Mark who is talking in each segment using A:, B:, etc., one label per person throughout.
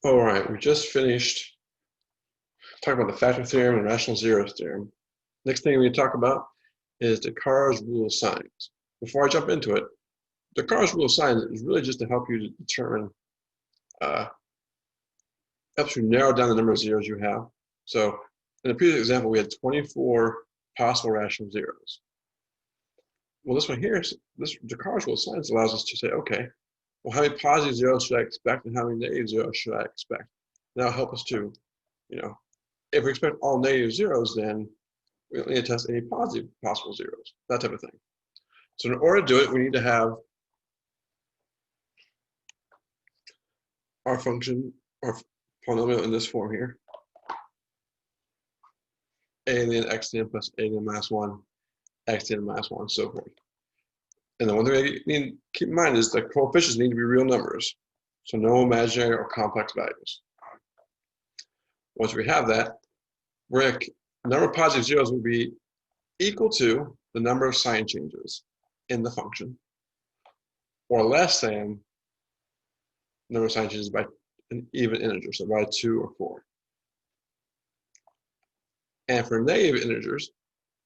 A: All right, we just finished talking about the factor theorem and rational zeros theorem. Next thing we talk about is Descartes' rule of signs. Before I jump into it, Descartes' rule of signs is really just to help you to determine, helps you narrow down the number of zeros you have. So in the previous example, we had 24 possible rational zeros. Well, this one here, this Descartes' rule of signs allows us to say, okay, well, how many positive zeros should I expect and how many negative zeros should I expect? That'll help us to, if we expect all negative zeros, then we only need to test any positive possible zeros, that type of thing. So in order to do it, we need to have our function, our polynomial in this form here. A to the n x to the n plus a to the n minus 1, x to the n minus 1, and so forth. And the one thing you need to keep in mind is that coefficients need to be real numbers. So no imaginary or complex values. Once we have that, the number of positive zeros will be equal to the number of sign changes in the function, or less than the number of sign changes by an even integer, so by 2 or 4. And for negative integers,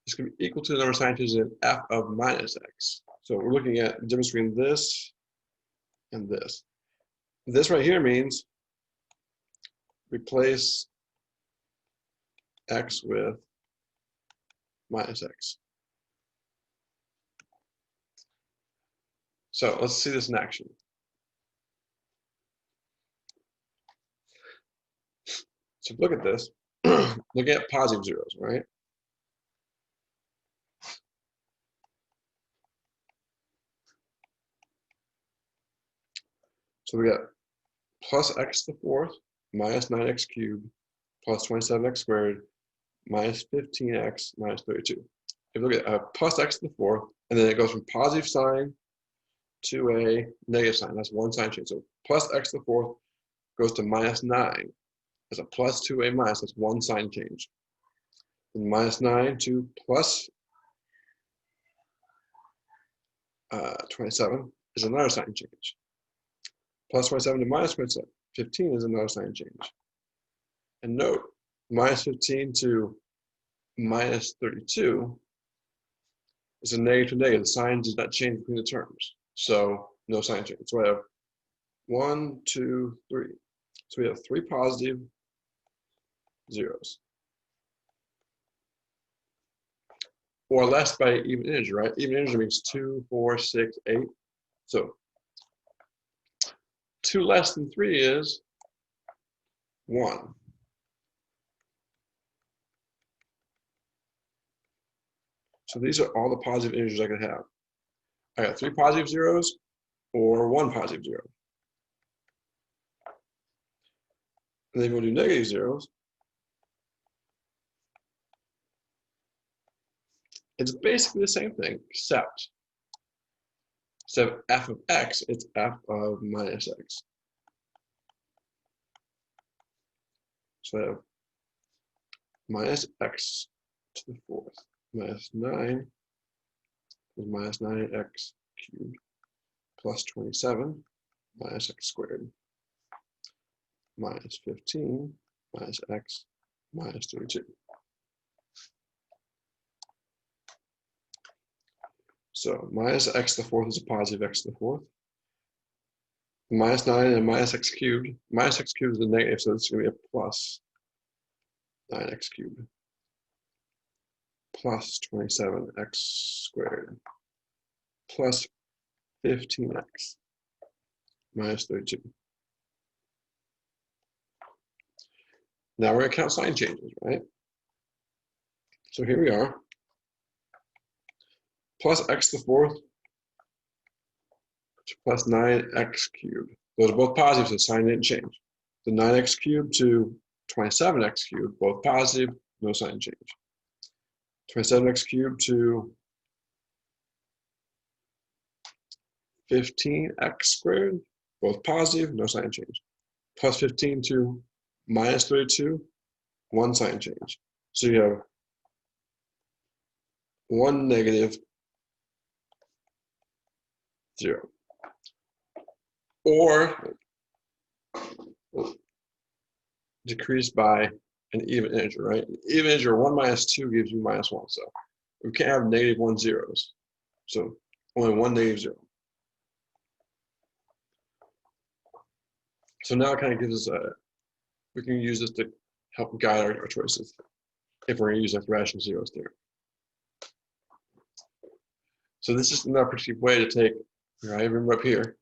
A: it's going to be equal to the number of sign changes in f of minus x. So we're looking at the difference between this and this. This right here means replace x with minus x. So let's see this in action. So look at this. Look at positive zeros, right? So we got plus x to the fourth minus 9x cubed plus 27x squared minus 15x minus 32. If you look at plus x to the fourth, and then it goes from positive sign to a negative sign. That's one sign change. So plus x to the fourth goes to minus 9. That's a plus to a minus. That's one sign change. And minus 9 to plus 27 is another sign change. Plus 27 to minus 15 is another sign change. And note, minus 15 to minus 32 is a negative to negative. The sign does not change between the terms. So no sign change. So I have 1, 2, 3. So we have 3 positive zeros. Or less by even integer, right? Even integer means 2, 4, 6, 8. So 2 less than 3 is 1. So these are all the positive integers I could have. I got 3 positive zeros or 1 positive zero. And then we'll do negative zeros. It's basically the same thing, except instead of f of x, it's f of minus x. So I have minus x to the fourth minus 9 is minus 9x cubed plus 27 minus x squared minus 15 minus x minus 32. So minus x to the fourth is a positive x to the fourth. Minus 9 and minus x cubed. Minus x cubed is a negative, so it's going to be a plus 9x cubed plus 27x squared plus 15x minus 32. Now we're going to count sign changes, right? So here we are. Plus x to the fourth plus 9x cubed. Those are both positive, so the sign didn't change. The 9x cubed to 27x cubed, both positive, no sign change. 27x cubed to 15x squared, both positive, no sign change. Plus 15 to minus 32, one sign change. So you have one negative 0. Or decreased by an even integer, right? An even integer, 1 minus 2 gives you minus 1. So we can't have negative 1 zeros. So only one negative 0. So now it kind of gives us we can use this to help guide our choices if we're going to use a rational zeros theorem. So this is another particular way to take, right, remember up here,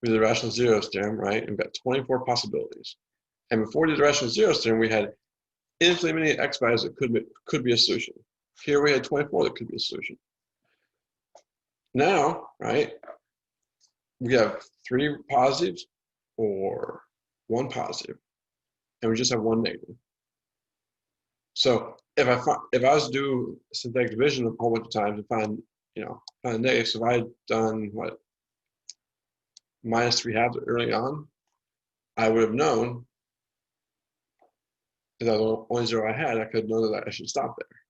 A: we did the rational zeros theorem, right? And we've got 24 possibilities. And before we did the rational zeros theorem, we had infinitely many x values that could be a solution. Here we had 24 that could be a solution. Now, right, we have 3 positives or 1 positive, and we just have 1 negative. So if I was to do synthetic division a whole bunch of times and find a negative, so if I had done what, minus 3 halves early on, I would have known if that was the only 0 I had, I could know that I should stop there.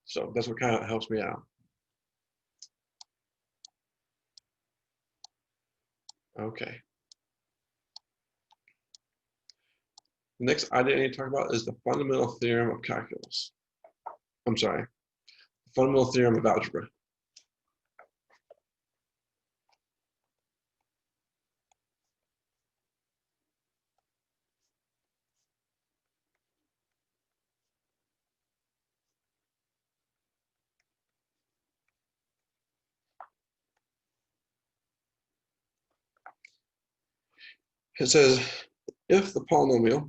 A: So that's what kind of helps me out. Okay. The next idea I need to talk about is the fundamental theorem of calculus. I'm sorry, the fundamental theorem of algebra. It says, if the polynomial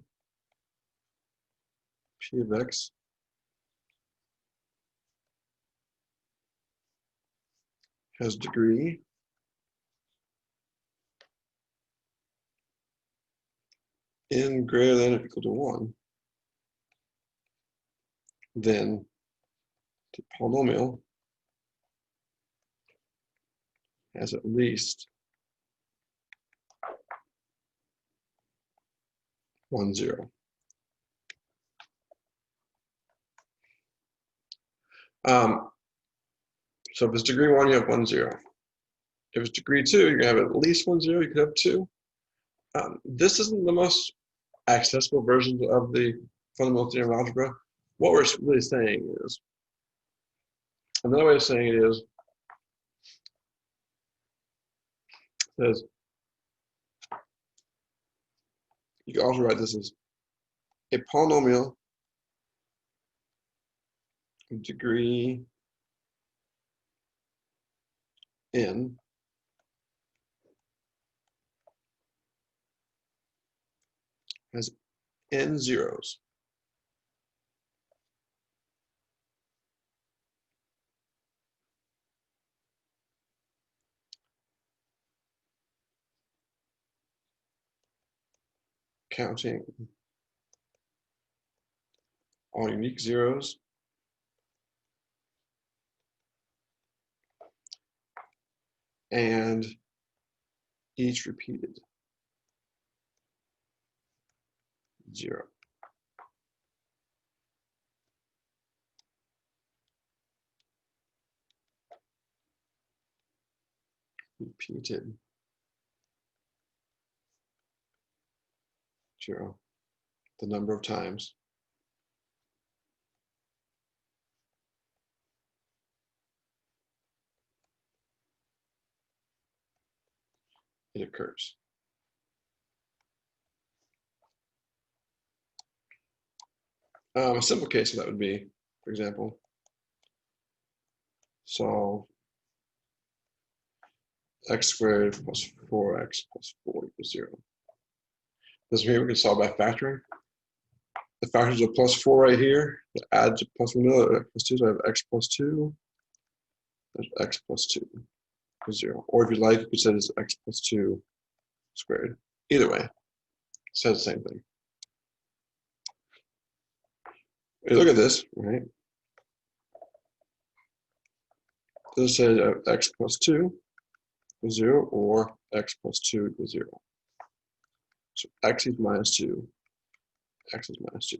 A: p of x has degree n greater than or equal to 1, then the polynomial has at least 1 0. So if it's degree 1, you have 1 0. If it's degree 2, you're going to have at least 1 0. You could have 2. This isn't the most accessible version of the fundamental theorem of algebra. What we're really saying is, another way of saying it is, says, you can also write this as a polynomial of degree n has n zeros. Counting all unique zeros and each repeated 0. Repeated 0. The number of times it occurs. A simple case of that would be, for example, solve x squared plus 4x plus 4 equals 0. This here we can solve by factoring. The factors of plus 4 right here, add to plus 1 plus 2, so I have x plus 2, there's x plus 2 equals 0. Or if you like, you could say this x plus 2 squared. Either way, it says the same thing. You look at this, right? This says x plus 2 equals 0 or x plus 2 equals 0. So x is minus 2, x is minus 2.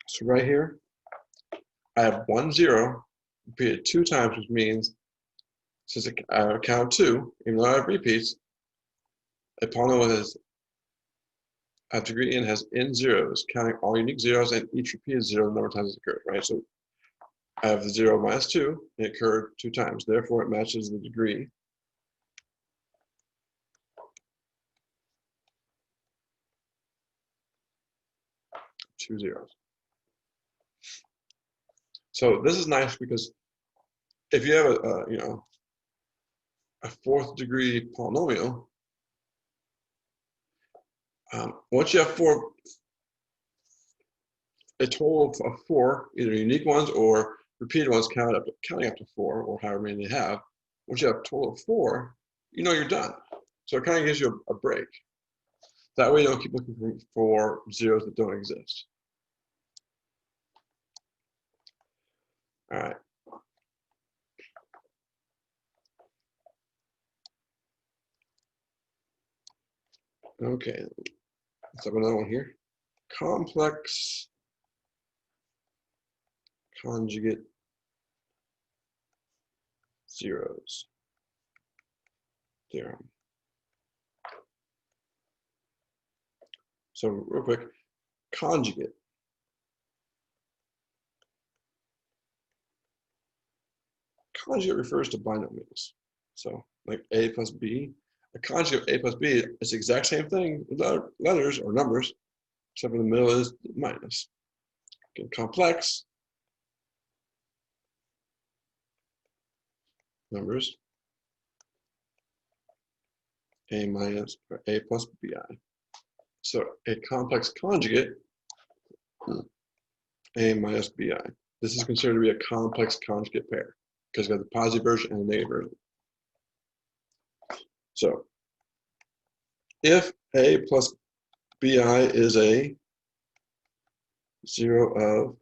A: So right here, I have 1 0 repeated 2 times, which means since I count 2, even though I have repeats, a polynomial has a degree n has n zeros, counting all unique zeros and each repeated zero the number of times it occurred, right? So I have the 0 minus 2, and it occurred 2 times. Therefore, it matches the degree. Two zeros. So this is nice because if you have a 4th degree polynomial, once you have a total of 4, either unique ones or repeated ones counting up to 4, or however many they have, once you have a total of 4, you know you're done. So it kind of gives you a break. That way you don't keep looking for zeros that don't exist. All right. Okay, let's have another one here. Complex conjugate zeros theorem. So real quick, conjugate. Conjugate refers to binomials. So like a plus b, a conjugate of a plus b is the exact same thing with letters or numbers, except in the middle is minus. Okay, complex numbers, a minus or a plus bi. So a complex conjugate, a minus bi. This is considered to be a complex conjugate pair because we've got the positive version and the negative version. So if a plus bi is a 0 of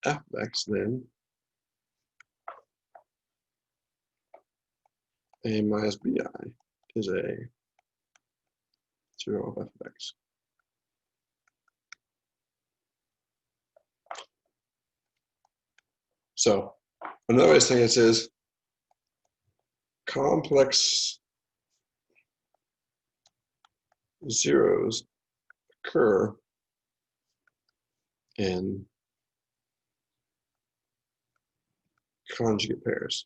A: f of x, then a minus bi is a 0 of f of x. So another way of saying this is complex zeros occur in conjugate pairs.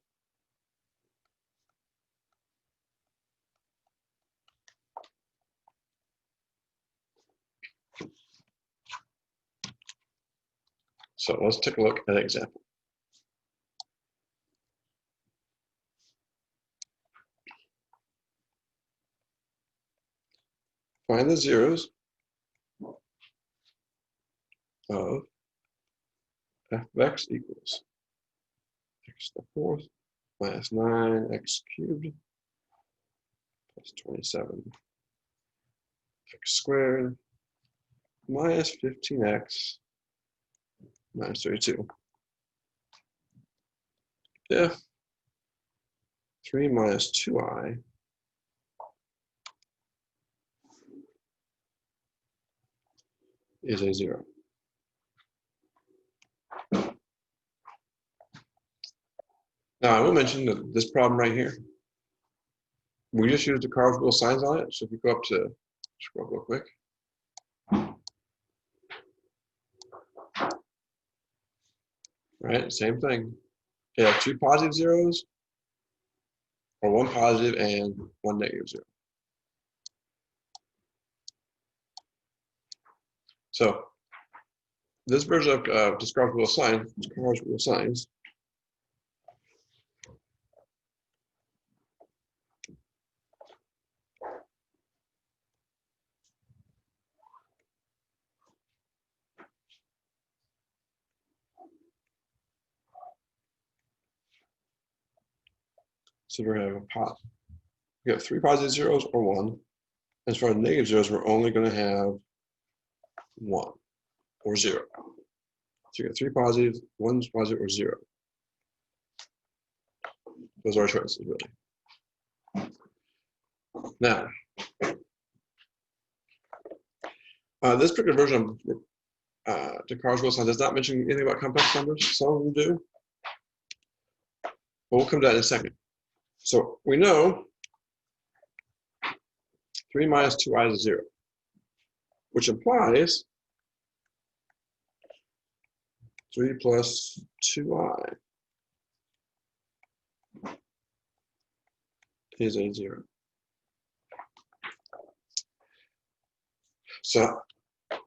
A: So let's take a look at an example. Find the zeros of f of x equals x to the 4th minus 9x cubed plus 27 x squared minus 15x minus 32. If 3 minus 2i is a 0. Now, I will mention that this problem right here, we just used the Descartes rule signs on it. So if you go up to, scroll real quick. Right, same thing. You have 2 positive zeros, or 1 positive and 1 negative 0. So this version of Descartes rule of signs, so we're going to have we have 3 positive zeros or 1. As far as negative zeros, we're only going to have 1 or 0. So you got 3 positive, 1 positive, or 0. Those are our choices, really. Now, this particular version Descartes' rule sign does not mention anything about complex numbers. Some of them do. But we'll come to that in a second. So we know 3 minus 2i is 0, which implies 3 plus 2i is a 0. So,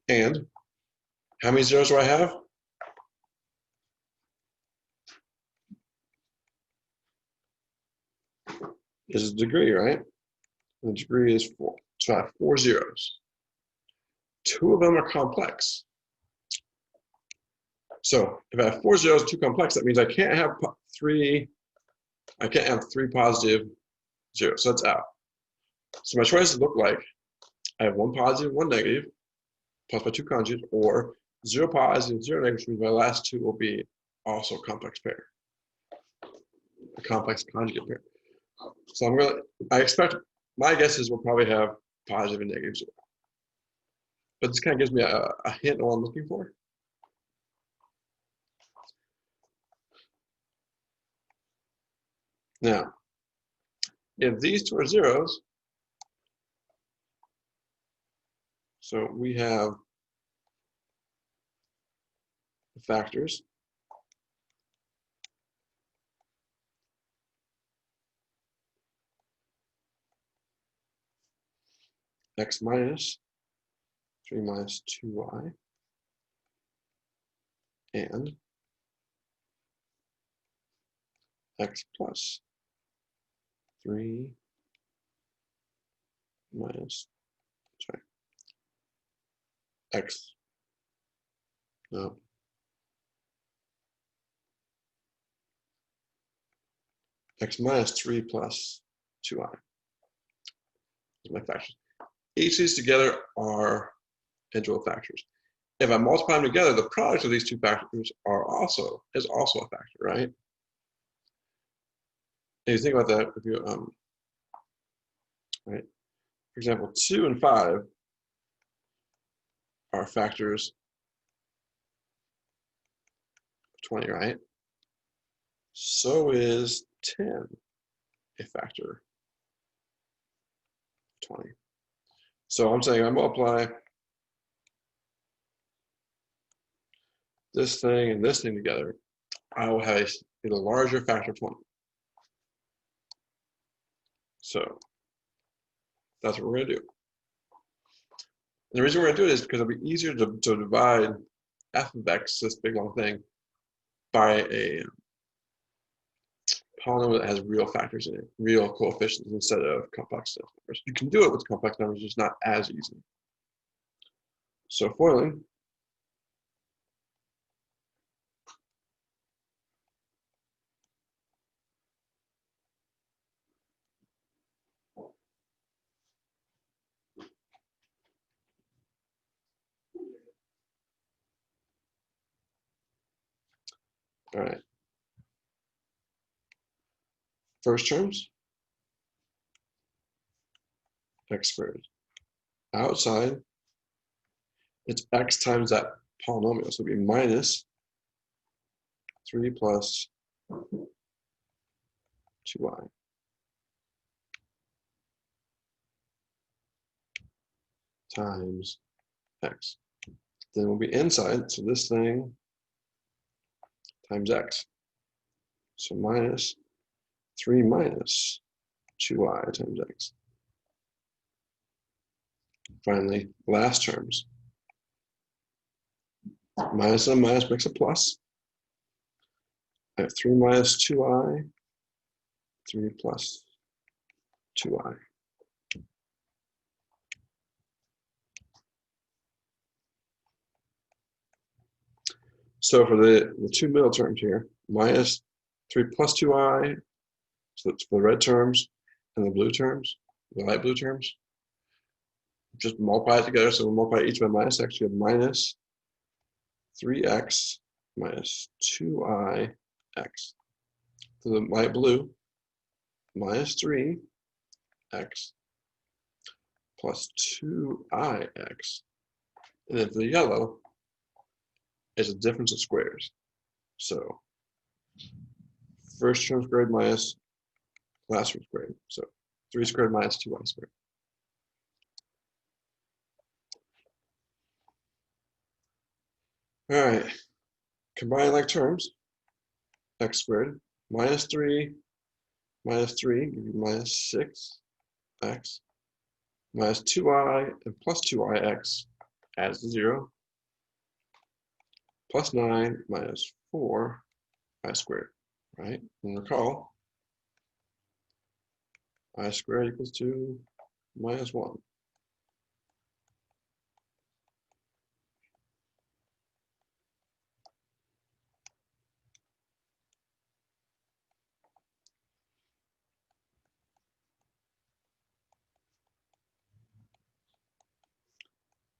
A: and how many zeros do I have? Is a degree, right? And the degree is 4. So I have 4 zeros. 2 of them are complex. So if I have 4 zeros and 2 complex, that means I can't have 3 positive zeros. So that's out. So my choices look like I have 1 positive, 1 negative, plus my 2 conjugates, or 0 positive, 0 negative, which means my last 2 will be also a complex pair. A complex conjugate pair. So I expect, my guess is we'll probably have positive and negative 0. But this kind of gives me a hint of what I'm looking for. Now, if these 2 are zeros, so we have the factors. X minus 3 minus 2y and x plus 3 minus, sorry, x, no, x minus 3 plus 2i is my factors. Each of these together are integral factors. If I multiply them together, the product of these 2 factors is also a factor, right? And you think about that, if you right? For example, 2 and 5 are factors of 20, right? So is 10 a factor of 20. So I'm saying I multiply this thing and this thing together, I will have a larger factor of 20. So that's what we're going to do. And the reason we're going to do it is because it'll be easier to divide f of x, this big long thing, by a polynomial that has real factors in it, real coefficients instead of complex numbers. You can do it with complex numbers, just not as easy. So foiling, all right. First terms, x squared. Outside, it's x times that polynomial, so it'll be minus 3 plus 2y times x. Then we'll be inside, so this thing times x. So minus 3 minus 2y times x. Finally, last terms. Minus and minus makes a plus. I have 3 minus 2i, 3 plus 2i. So for the 2 middle terms here, minus 3 plus 2i, so that's for the red terms, and the blue terms, the light blue terms. Just multiply it together, so we'll multiply each by minus x, we have minus 3x minus 2i x. For the light blue, minus 3x plus 2i x. And then for the yellow, is a difference of squares. So first term squared minus last term squared. So 3 squared minus 2y squared. All right, combine like terms. X squared minus 3 give you minus 6x minus 2y and plus 2yx adds to 0 plus 9 minus 4y squared, right? And recall, I squared equals to minus 1.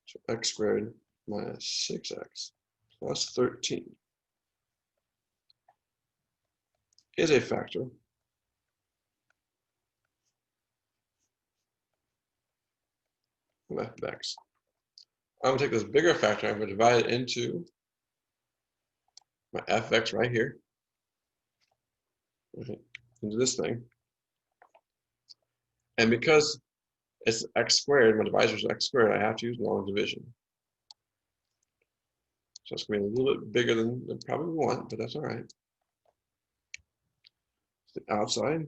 A: So x squared minus 6x plus 13 is a factor of f of x. I'm going to take this bigger factor, I'm going to divide it into my f of x right here, right, into this thing. And because it's x squared, my divisor is x squared, I have to use long division. So it's going to be a little bit bigger than probably we want, but that's all right. The outside.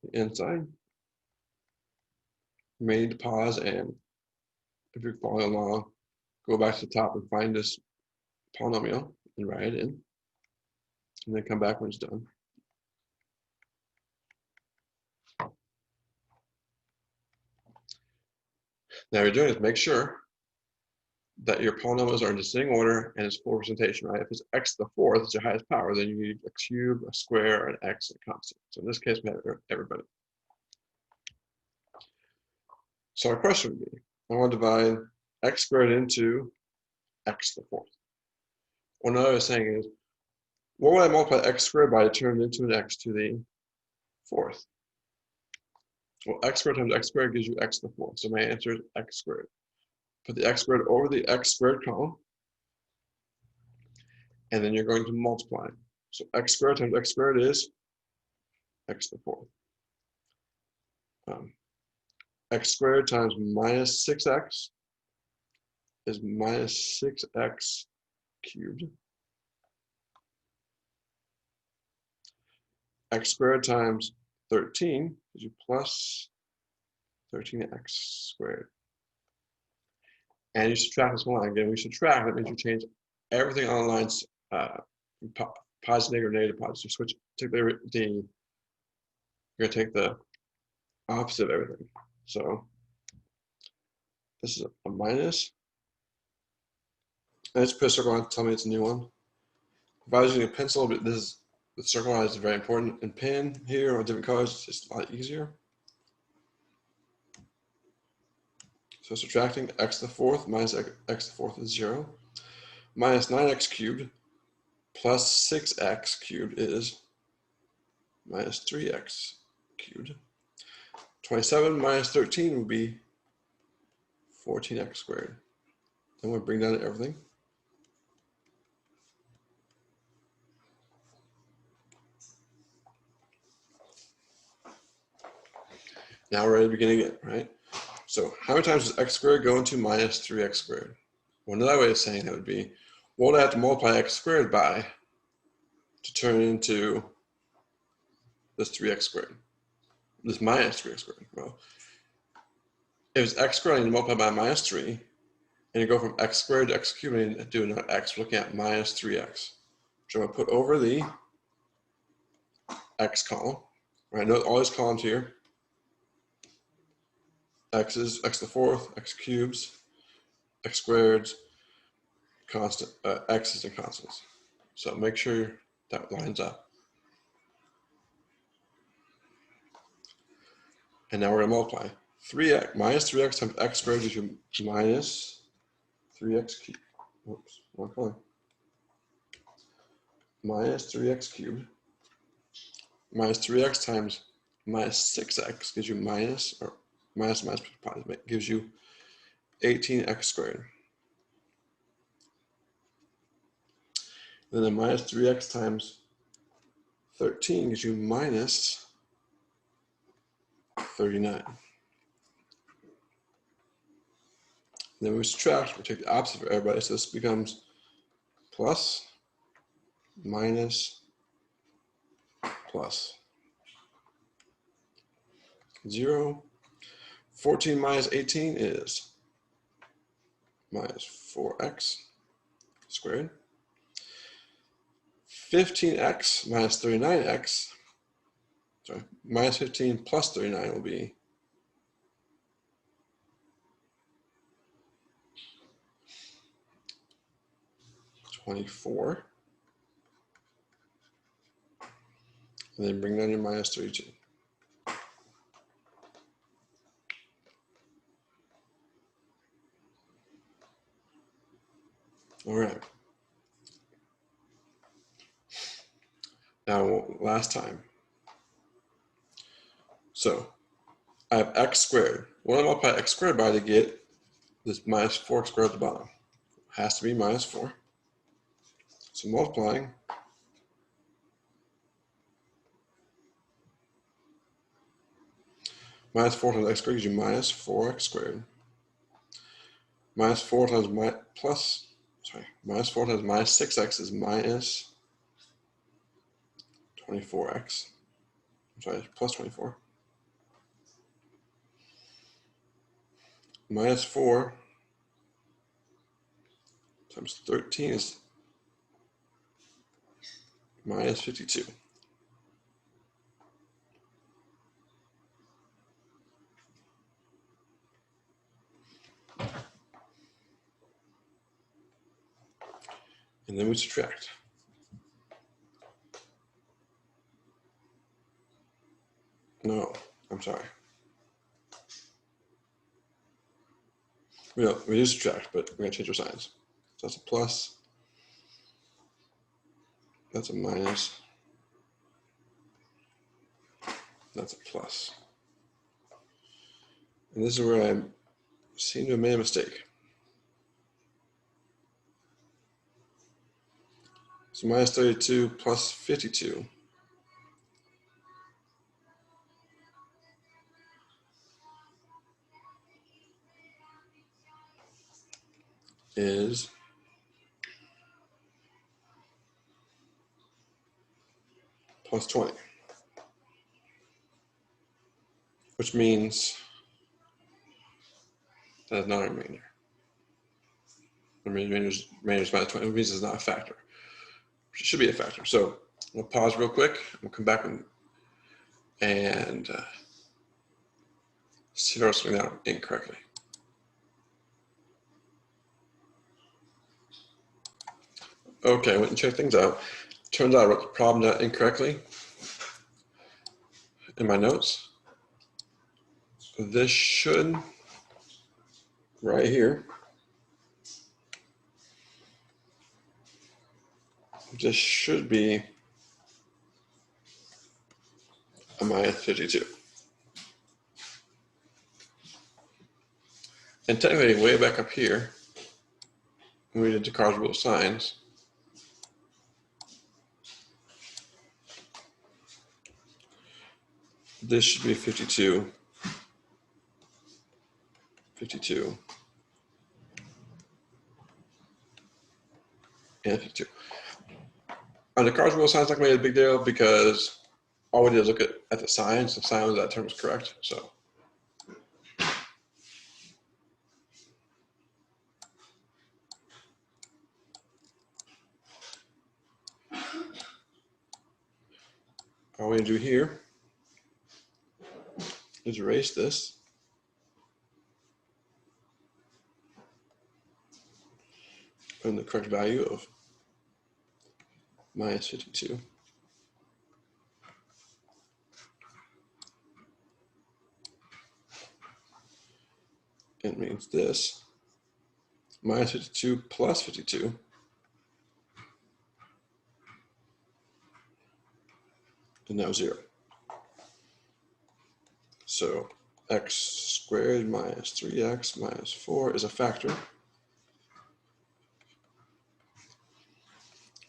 A: The inside. You may need to pause, and if you're following along, go back to the top and find this polynomial and write it in. And then come back when it's done. Now, what you're doing is make sure that your polynomials are in descending order and it's full representation, right? If it's x to the fourth, it's your highest power, then you need a cube, a square, an x, and a constant. So in this case, we have everybody. So our question would be, I want to divide x squared into x to the fourth. What I was saying is, what would I multiply x squared by to turn it into an x to the fourth? Well, x squared times x squared gives you x to the fourth. So my answer is x squared. Put the x squared over the x squared column, and then you're going to multiply. So x squared times x squared is x to the fourth. X squared times minus 6x is minus 6x cubed. X squared times 13 gives you plus 13x squared. And you subtract this one line. Again, we subtract, that means you change everything on the lines positive or negative positive. Switch, take you're going to take the opposite of everything. So this is a minus. And let's put a circle on, tell me it's a new one. If I was using a pencil, but this is the circle line is very important. And pen here or different colors, it's a lot easier. So subtracting x to the fourth minus x to the fourth is 0. Minus 9x cubed plus 6x cubed is minus 3x cubed. 27 minus 13 would be 14x squared. Then we'll bring down everything. Now we're ready to begin again, right? So how many times does x squared go into minus 3x squared? Well, another way of saying that would be, what would I have to multiply x squared by to turn into this 3x squared? This minus 3x squared. Well, if it's x squared, I need to multiply by minus 3, and you go from x squared to x cubed, and do another x, we're looking at minus 3x. So I'm going to put over the x column, right? Note all these columns here. X is x to the fourth, x cubes, x squared, constant, x's and constants. So make sure that lines up. And now we're going to multiply. 3x minus 3x times x squared gives you minus 3x cubed. Oops, wrong color. Minus 3x cubed. Minus 3x times minus 6x gives you minus, or minus gives you 18x squared. And then minus 3x times 13 gives you minus 39. Then we subtract, we take the opposite for everybody, so this becomes plus, minus, plus. 0. 14 minus 18 is minus 4x squared. 15x minus 39x, sorry, minus 15 plus 39 will be 24. And then bring down your minus 32. All right. Now, last time. So, I have x squared. What do I multiply x squared by to get this minus 4x squared at the bottom? It has to be minus 4. So multiplying minus 4 times x squared gives you minus 4x squared. Minus 4 times minus 4 times minus 6x is minus 24x. I'm sorry, plus 24. Minus 4 times 13 is minus 52. And then we subtract. No, I'm sorry. We do subtract, but we're going to change our signs. So that's a plus. That's a minus. That's a plus. And this is where I seem to have made a mistake. So minus 32 plus 52 is plus 20, which means that is not a remainder. The remainder is minus 20, which means it's not a factor. It should be a factor. So we'll pause real quick. We'll come back and see if I was something out incorrectly. Okay, I went and checked things out. Turns out I wrote the problem down incorrectly in my notes. This should, right here, this should be a minus 52. And technically, way back up here, when we did Descartes' rule of signs, this should be 52, 52, and 52. On Descartes' rule of signs, not going to be a big deal because all we did is look at the signs. The sign of that term is correct. So all we do here is erase this. Put in the correct value of minus 52. It means this, minus 52 plus 52 is now 0. So x squared minus 3x minus 4 is a factor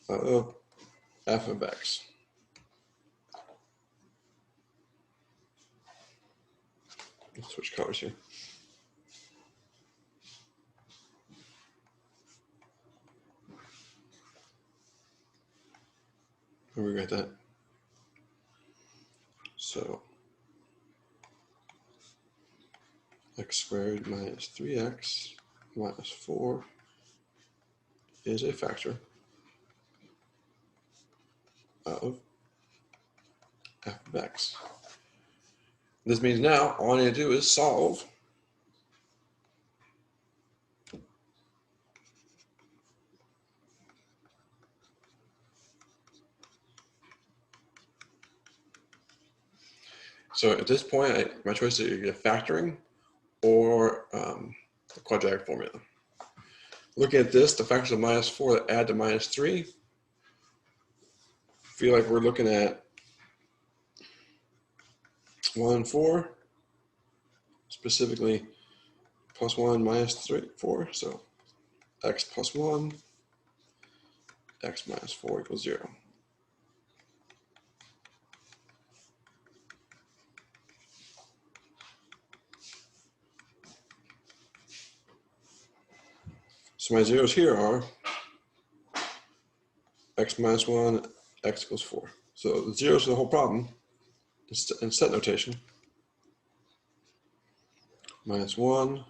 A: of f of x. Let's switch colors here. Where we got that? So x squared minus 3x minus 4 is a factor of f of x. This means now all I need to do is solve so at this point, my choice is either factoring or the quadratic formula. Looking at this, the factors of minus 4 that add to minus 3, feel like we're looking at 1 and 4, specifically plus 1 minus 3, 4. So x plus 1, x minus 4 equals 0. So my zeros here are x minus 1, x equals 4. So the zeros are the whole problem in set notation. Minus 1,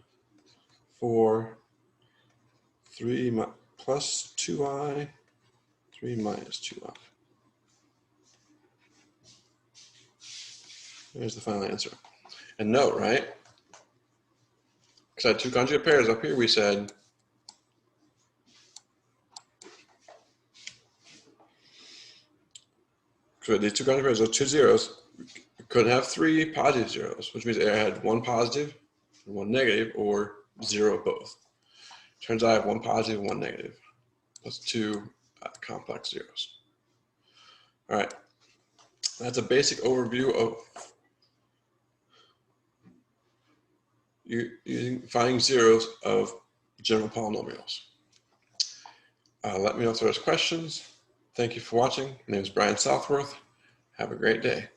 A: 4, 3 plus 2i, 3 minus 2i. There's the final answer. And note, right? Because I had two conjugate pairs up here, we said so these two conjugate pairs, those two zeros, we couldn't have 3 positive zeros, which means I had 1 positive and 1 negative, or 0 of both. Turns out I have 1 positive and 1 negative. That's 2 complex zeros. All right, that's a basic overview of finding zeros of general polynomials. Let me know if there's questions. Thank you for watching. My name is Brian Southworth. Have a great day.